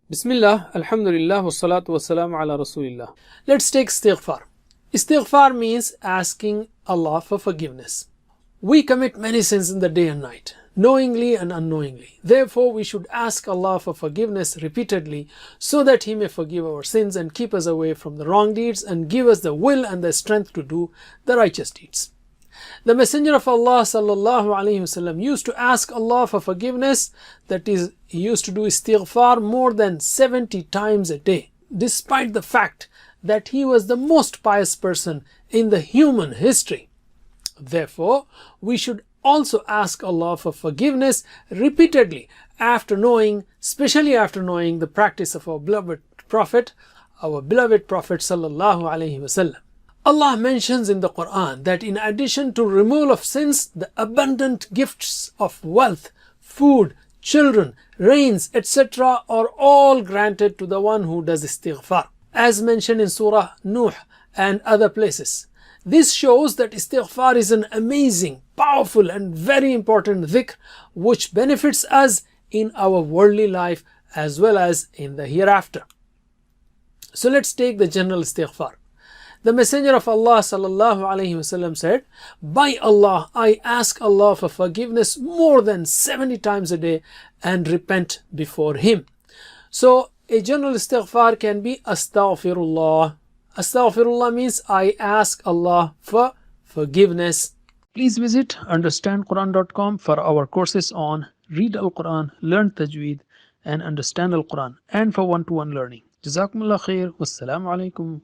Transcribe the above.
Bismillah, Alhamdulillah, wassalatu wassalamu ala Rasulillah. Let's take istighfar. Istighfar means asking Allah for forgiveness. We commit many sins in the day and night, knowingly and unknowingly. Therefore, we should ask Allah for forgiveness repeatedly so that He may forgive our sins and keep us away from the wrong deeds and give us the will and the strength to do the righteous deeds. The Messenger of Allah sallallahu alaihi wasallam used to ask Allah for forgiveness, that is, he used to do istighfar more than 70 times a day, despite the fact that he was the most pious person in the human history. Therefore, we should also ask Allah for forgiveness repeatedly especially after knowing the practice of our beloved Prophet sallallahu alaihi wasallam. Allah mentions in the Quran that in addition to removal of sins, the abundant gifts of wealth, food, children, rains, etc. are all granted to the one who does istighfar, as mentioned in Surah Nuh and other places. This shows that istighfar is an amazing, powerful and very important dhikr which benefits us in our worldly life as well as in the hereafter. So let's take the general istighfar. The Messenger of Allah sallallahu alaihi wasallam said, "By Allah, I ask Allah for forgiveness more than 70 times a day and repent before Him." So a general istighfar can be astaghfirullah. Astaghfirullah means I ask Allah for forgiveness. Please visit understandquran.com for our courses on Read Al-Quran, Learn Tajweed and Understand Al-Quran, and for one-to-one learning. Jazakumullah khair. Wassalamu alaikum.